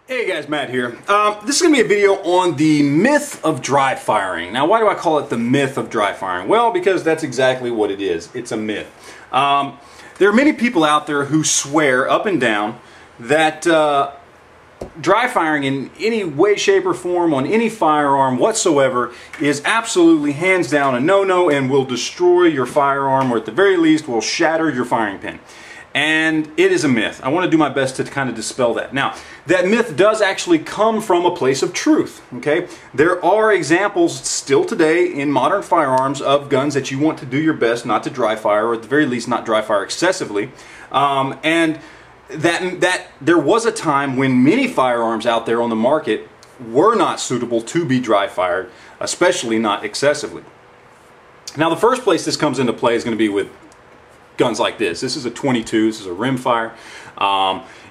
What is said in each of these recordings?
Hey guys, Matt here. This is going to be a video on the myth of dry firing. Now, why do I call it the myth of dry firing? Well, because that's exactly what it is. It's a myth. There are many people out there who swear up and down that dry firing in any way, shape, or form on any firearm whatsoever is absolutely hands down a no-no and will destroy your firearm, or at the very least will shatter your firing pin. And it is a myth. I want to do my best to kind of dispel that. Now, that myth does actually come from a place of truth, okay? There are examples still today in modern firearms of guns that you want to do your best not to dry fire, or at the very least not dry fire excessively. And that there was a time when many firearms out there on the market were not suitable to be dry fired, especially not excessively. Now, the first place this comes into play is going to be with guns like this. This is a 22, this is a rimfire.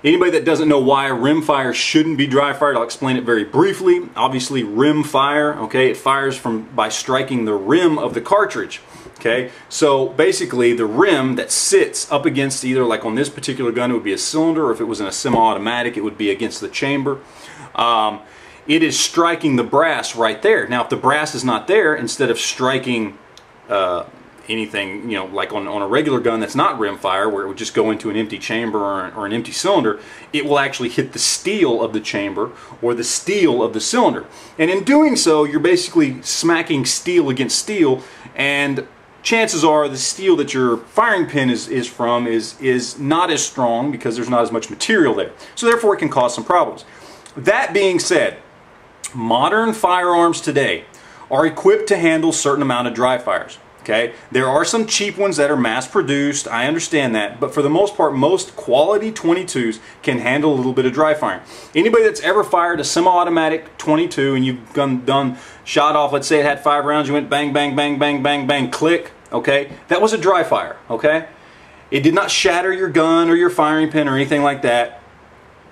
Anybody that doesn't know why a rimfire shouldn't be dry fired, I'll explain it very briefly. Obviously, rimfire, okay, it fires by striking the rim of the cartridge. Okay, so basically the rim that sits up against, either like on this particular gun it would be a cylinder, or if it was in a semi-automatic it would be against the chamber. It is striking the brass right there. Now if the brass is not there, instead of striking anything, you know, like on a regular gun that's not rimfire, where it would just go into an empty chamber or an empty cylinder, it will actually hit the steel of the chamber or the steel of the cylinder. And in doing so, you're basically smacking steel against steel, and chances are the steel that your firing pin is from is not as strong because there's not as much material there. So therefore it can cause some problems. That being said, modern firearms today are equipped to handle a certain amount of dry fires. Okay, there are some cheap ones that are mass produced, I understand that, but for the most part, most quality 22s can handle a little bit of dry firing. Anybody that's ever fired a semi-automatic 22 and you've done shot off, let's say it had 5 rounds, you went bang, bang, bang, bang, bang, bang, click, okay, that was a dry fire, okay? It did not shatter your gun or your firing pin or anything like that.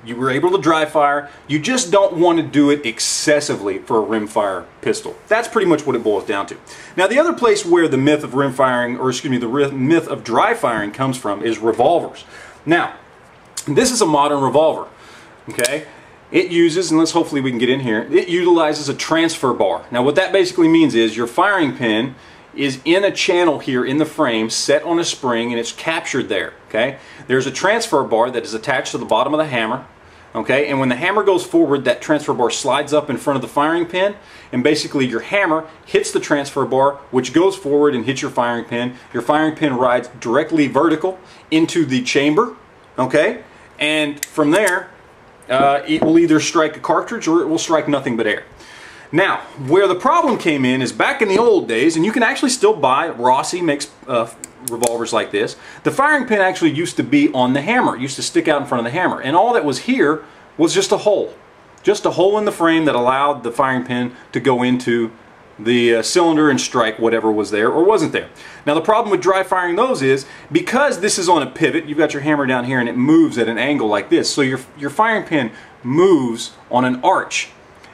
You were able to dry fire. You just don't want to do it excessively for a rimfire pistol. That's pretty much what it boils down to. Now, the other place where the myth of rimfiring, or excuse me, the myth of dry firing comes from is revolvers. Now, this is a modern revolver, okay? It uses, and hopefully we can get in here, it utilizes a transfer bar. Now, what that basically means is your firing pin is in a channel here in the frame, set on a spring, and it's captured there, okay? There's a transfer bar that is attached to the bottom of the hammer, okay? And when the hammer goes forward, that transfer bar slides up in front of the firing pin, and basically your hammer hits the transfer bar, which goes forward and hits your firing pin. Your firing pin rides directly vertical into the chamber, okay? And from there, it will either strike a cartridge or it will strike nothing but air. Now, where the problem came in is back in the old days, and you can actually still buy, Rossi makes revolvers like this, the firing pin actually used to be on the hammer. It used to stick out in front of the hammer. And all that was here was just a hole in the frame that allowed the firing pin to go into the cylinder and strike whatever was there or wasn't there. Now, the problem with dry firing those is, because this is on a pivot, you've got your hammer down here and it moves at an angle like this, so your firing pin moves on an arch.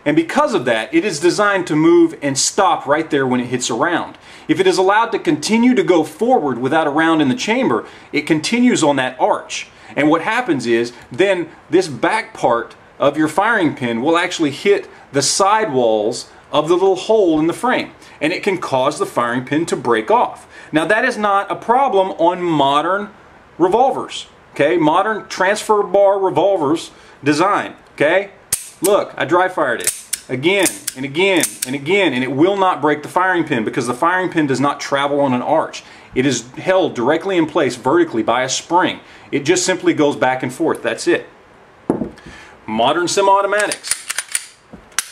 And because of that, it is designed to move and stop right there when it hits a round. If it is allowed to continue to go forward without a round in the chamber, it continues on that arch. And what happens is, then this back part of your firing pin will actually hit the sidewalls of the little hole in the frame. And it can cause the firing pin to break off. Now, that is not a problem on modern revolvers. Okay, modern transfer bar revolvers design. Okay? Look, I dry fired it again and again and again, and it will not break the firing pin because the firing pin does not travel on an arch. It is held directly in place vertically by a spring. It just simply goes back and forth. That's it. Modern semi-automatics,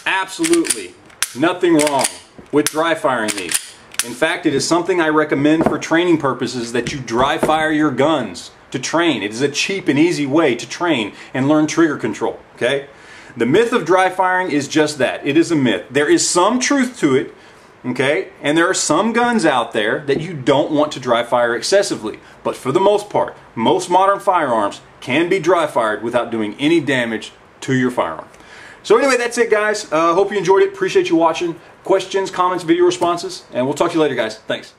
absolutely nothing wrong with dry firing these. In fact, it is something I recommend for training purposes, that you dry fire your guns to train. It is a cheap and easy way to train and learn trigger control, okay? The myth of dry firing is just that. It is a myth. There is some truth to it, okay? And there are some guns out there that you don't want to dry fire excessively. But for the most part, most modern firearms can be dry fired without doing any damage to your firearm. So anyway, that's it, guys. Hope you enjoyed it. Appreciate you watching. Questions, comments, video responses, and we'll talk to you later, guys. Thanks.